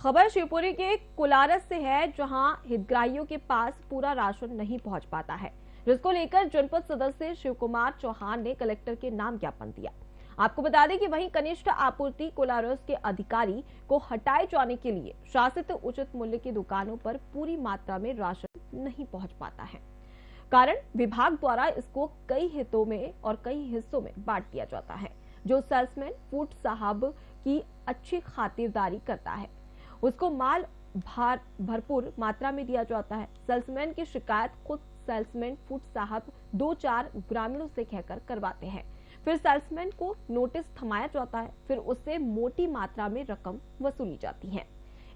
खबर शिवपुरी के कुलारस से है, जहां हितग्राहियों के पास पूरा राशन नहीं पहुंच पाता है, जिसको लेकर जनपद सदस्य शिव कुमार चौहान ने कलेक्टर के नाम ज्ञापन दिया। आपको बता दें कि वहीं कनिष्ठ आपूर्ति कोलारस के अधिकारी को हटाए जाने के लिए शासित उचित मूल्य की दुकानों पर पूरी मात्रा में राशन नहीं पहुंच पाता है। कारण विभाग द्वारा इसको कई हितों में और कई हिस्सों में बांट दिया जाता है। जो सेल्समैन फूड साहब की अच्छी खातिरदारी करता है, उसको माल भरपूर मात्रा में दिया जाता है। सेल्समैन की शिकायत खुद सेल्समैन फूड साहब 2-4 ग्रामीणों से कहकर करवाते हैं। फिर सेल्समैन को नोटिस थमाया जाता है, फिर उससे मोटी मात्रा में रकम वसूली जाती है।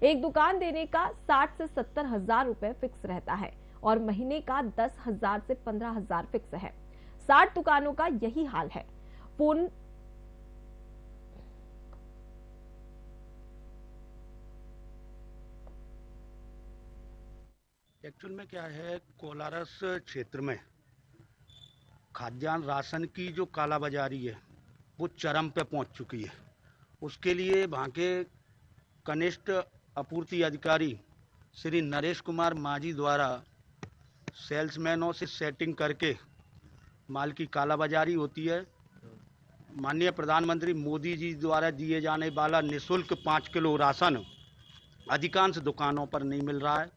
एक दुकान देने का 60 से 70 हजार रुपए फिक्स रहता है और महीने का 10,000 से 15,000 फिक्स है। 60 दुकानों का यही हाल है। पूर्ण एक्चुअल में क्या है, कोलारस क्षेत्र में खाद्यान्न राशन की जो कालाबाजारी है वो चरम पे पहुंच चुकी है। उसके लिए वहाँ के कनिष्ठ आपूर्ति अधिकारी श्री नरेश कुमार माझी द्वारा सेल्समैनों से सेटिंग करके माल की कालाबाजारी होती है। माननीय प्रधानमंत्री मोदी जी द्वारा दिए जाने वाला निःशुल्क 5 किलो राशन अधिकांश दुकानों पर नहीं मिल रहा है।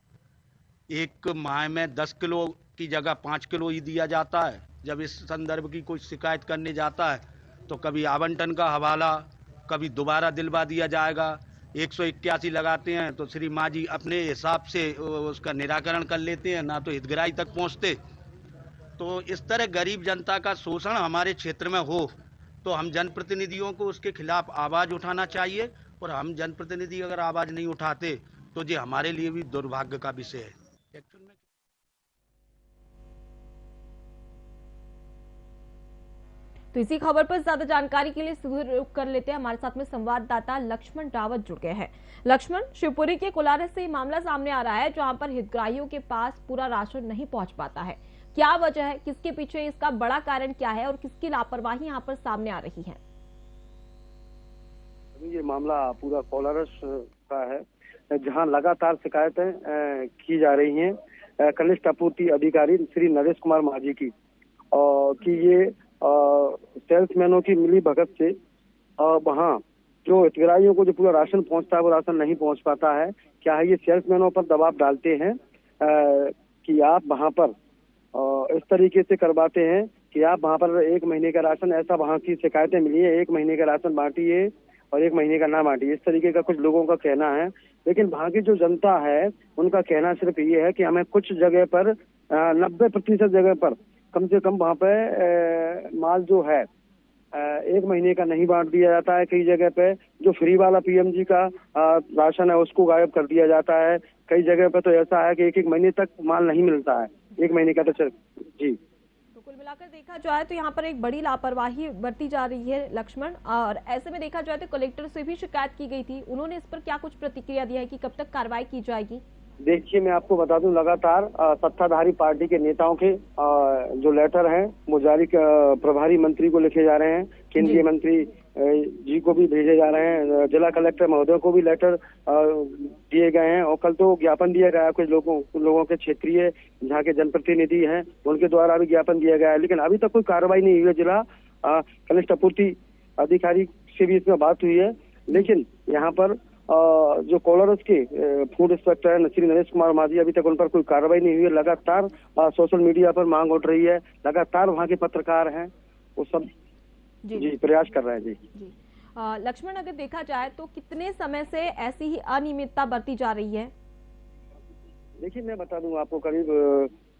एक माह में 10 किलो की जगह 5 किलो ही दिया जाता है। जब इस संदर्भ की कोई शिकायत करने जाता है तो कभी आवंटन का हवाला, कभी दोबारा दिलवा दिया जाएगा। 181 लगाते हैं तो श्री माझी अपने हिसाब से उसका निराकरण कर लेते हैं, ना तो हितग्राही तक पहुंचते। तो इस तरह गरीब जनता का शोषण हमारे क्षेत्र में हो तो हम जनप्रतिनिधियों को उसके खिलाफ आवाज उठाना चाहिए, और हम जनप्रतिनिधि अगर आवाज नहीं उठाते तो ये हमारे लिए भी दुर्भाग्य का विषय है। एक्चुअल में तो इसी खबर पर ज्यादा जानकारी के लिए सीधे रुख कर लेते हैं। हमारे साथ में संवाददाता लक्ष्मण रावत जुड़ गए हैं। लक्ष्मण, शिवपुरी के कोलारस से मामला सामने आ रहा है, जहां पर हितग्राहियों के पास पूरा राशन नहीं पहुंच पाता है। क्या वजह है, किसके पीछे इसका बड़ा कारण क्या है और किसकी लापरवाही यहां पर सामने आ रही है? ये मामला पूरा कोलारस का है, जहां लगातार शिकायतें की जा रही हैं कनिष्ठ आपूर्ति अधिकारी श्री नरेश कुमार माझी की, कि ये सेल्समैनों की मिली भगत से वहाँ जो हितग्राहियों को जो पूरा राशन पहुंचता है वो राशन नहीं पहुंच पाता है। क्या है, ये सेल्समैनों पर दबाव डालते हैं कि आप वहाँ पर इस तरीके से करवाते हैं कि आप वहाँ पर 1 महीने का राशन, ऐसा वहाँ की शिकायतें मिली है, 1 महीने का राशन बांटिए और 1 महीने का ना बांटिए, इस तरीके का कुछ लोगों का कहना है। लेकिन वहाँ की जो जनता है उनका कहना सिर्फ ये है कि हमें कुछ जगह पर 90% जगह पर कम से कम वहाँ पे माल जो है 1 महीने का नहीं बांट दिया जाता है। कई जगह पे जो फ्री वाला पीएमजी का राशन है उसको गायब कर दिया जाता है। कई जगह पे तो ऐसा है कि 1-1 महीने तक माल नहीं मिलता है, 1 महीने का तो जी। तो कुल मिलाकर देखा जाए तो यहाँ पर एक बड़ी लापरवाही बरती जा रही है लक्ष्मण, और ऐसे में देखा जाए तो कलेक्टर से भी शिकायत की गई थी, उन्होंने इस पर क्या कुछ प्रतिक्रिया दिया है कि कब तक कार्रवाई की जाएगी? देखिए, मैं आपको बता दूं, लगातार सत्ताधारी पार्टी के नेताओं के जो लेटर हैं वो जारी प्रभारी मंत्री को लिखे जा रहे हैं, केंद्रीय मंत्री जी को भी भेजे जा रहे हैं, जिला कलेक्टर महोदय को भी लेटर दिए गए हैं, और कल तो ज्ञापन दिया गया है कुछ लोगों के क्षेत्रीय जहाँ के जनप्रतिनिधि हैं उनके द्वारा भी ज्ञापन दिया गया है। लेकिन अभी तक कोई कार्रवाई नहीं हुई है। जिला कनिष्ठ आपूर्ति अधिकारी से भी इसमें बात हुई है, लेकिन यहाँ पर जो कोलारस के फूड इंस्पेक्टर है श्री नरेश कुमार माझी, अभी तक उन पर कोई कार्रवाई नहीं हुई है। लगातार सोशल मीडिया पर मांग उठ रही है, लगातार वहाँ के पत्रकार हैं वो सब जी प्रयास कर रहे हैं जी। लक्ष्मण, अगर देखा जाए तो कितने समय से ऐसी ही अनियमितता बरती जा रही है? देखिए, मैं बता दूं आपको, करीब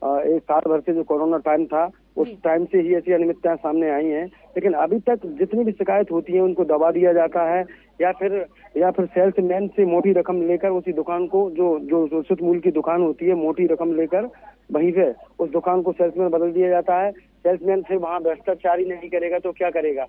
1 साल भर से जो कोरोना टाइम था उस टाइम से ही ऐसी अनियमितताएं सामने आई हैं। लेकिन अभी तक जितनी भी शिकायत होती है उनको दबा दिया जाता है, या फिर सेल्समैन से मोटी रकम लेकर उसी दुकान को जो उचित मूल्य की दुकान होती है, मोटी रकम लेकर वहीं पे उस दुकान को सेल्समैन बदल दिया जाता है। सेल्समैन फिर वहाँ भ्रष्टाचार ही नहीं करेगा तो क्या करेगा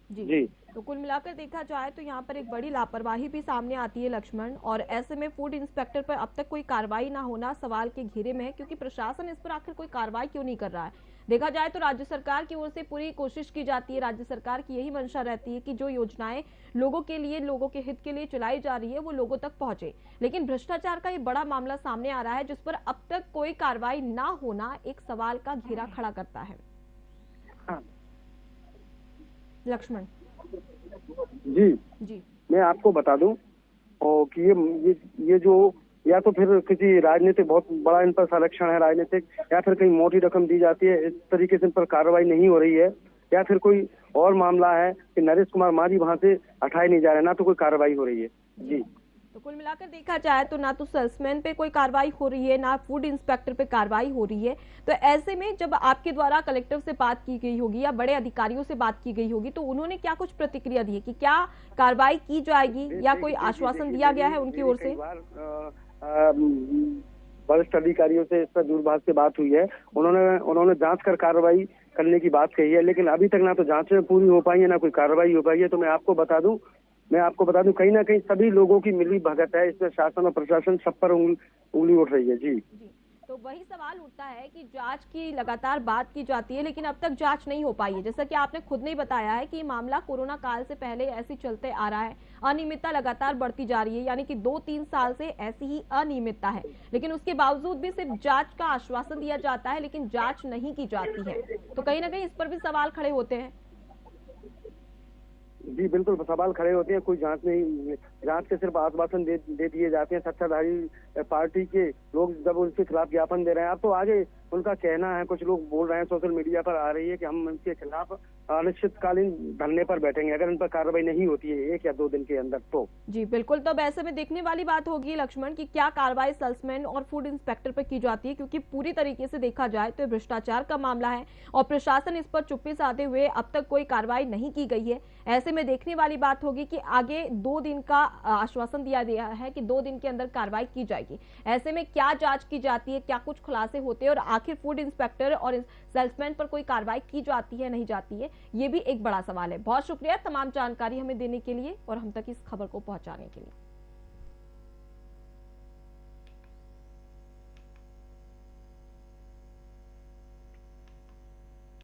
जी। तो कुल मिलाकर देखा जाए तो यहाँ पर एक बड़ी लापरवाही भी सामने आती है लक्ष्मण, और ऐसे में फूड इंस्पेक्टर पर अब तक कोई कार्रवाई ना होना सवाल के घेरे में है, क्योंकि प्रशासन इस पर आखिर कोई कार्रवाई क्यों नहीं कर रहा है? देखा जाए तो राज्य सरकार की ओर से पूरी कोशिश की जाती है, राज्य सरकार की यही मंशा रहती है कि जो योजनाएं लोगों के लिए, लोगों के हित के लिए चलाई जा रही है वो लोगों तक पहुंचे। लेकिन भ्रष्टाचार का ये बड़ा मामला सामने आ रहा है जिस पर अब तक कोई कार्रवाई ना होना एक सवाल का घेरा खड़ा करता है। हाँ। लक्ष्मण जी जी मैं आपको बता दूं और कि ये जो या तो फिर किसी राजनीतिक बहुत बड़ा इन पर संरक्षण है राजनीतिक, या फिर कहीं मोटी रकम दी जाती है, इस तरीके से इन पर कार्रवाई नहीं हो रही है, या फिर कोई और मामला है कि नरेश कुमार मांझी वहां से हटाए नहीं जा रहे, ना तो कोई कार्रवाई हो रही है। जी तो कुल मिलाकर देखा जाए तो ना तो सेल्समैन पे कोई कार्रवाई हो रही है, ना फूड इंस्पेक्टर पे कार्रवाई हो रही है। तो ऐसे में जब आपके द्वारा कलेक्टर से बात की गई होगी या बड़े अधिकारियों से बात की गई होगी तो उन्होंने क्या कुछ प्रतिक्रिया दी है कि क्या कार्रवाई की जाएगी या कोई आश्वासन दिया गया है उनकी ओर से? वरिष्ठ अधिकारियों से इस पर दूरभाष से बात हुई है, उन्होंने जांच कर कार्रवाई करने की बात कही है, लेकिन अभी तक ना तो जांचें पूरी हो पाई है ना कोई कार्रवाई हो पाई है। तो मैं आपको बता दूं कहीं ना कहीं सभी लोगों की मिली भगत है, इसमें शासन और प्रशासन सब पर उंगली उठ रही है। जी तो वही सवाल उठता है कि जांच की लगातार बात की जाती है लेकिन अब तक जांच नहीं हो पाई है। जैसा कि आपने खुद ने बताया है कि मामला कोरोना काल से पहले ऐसे चलते आ रहा है, अनियमितता लगातार बढ़ती जा रही है, यानी कि 2-3 साल से ऐसी ही अनियमितता है, लेकिन उसके बावजूद भी सिर्फ जांच का आश्वासन दिया जाता है लेकिन जांच नहीं की जाती है। तो कहीं ना कहीं इस पर भी सवाल खड़े होते हैं। जी बिल्कुल सवाल खड़े होते हैं, कोई जांच नहीं, जांच के सिर्फ आश्वासन दे दिए जाते हैं। सत्ताधारी पार्टी के लोग जब उनके खिलाफ ज्ञापन दे रहे हैं, अब तो आगे उनका कहना है, कुछ लोग बोल रहे हैं, सोशल मीडिया पर आ रही है कि हम इनके खिलाफ अनिश्चितकालीन धरने पर बैठेंगे अगर इन पर कार्रवाई नहीं होती है 1 या 2 दिन के अंदर। तो जी बिल्कुल, तो अब ऐसे में देखने वाली बात होगी लक्ष्मण कि क्या कार्रवाई सेल्समैन और फूड इंस्पेक्टर पर की जाती है, क्योंकि पूरी तरीके से देखा जाए तो भ्रष्टाचार का मामला है और प्रशासन इस पर चुप्पी साधे हुए अब तक कोई कार्रवाई नहीं की गई है। ऐसे में देखने वाली बात होगी कि आगे 2 दिन का आश्वासन दिया गया है कि 2 दिन के अंदर कार्रवाई की जाएगी। ऐसे में क्या जांच की जाती है, क्या कुछ खुलासे होते हैं और आखिर फूड इंस्पेक्टर और सेल्समैन पर कोई कार्रवाई की जाती है नहीं जाती है, ये भी एक बड़ा सवाल है। बहुत शुक्रिया तमाम जानकारी हमें देने के लिए और हम तक इस खबर को पहुंचाने के लिए।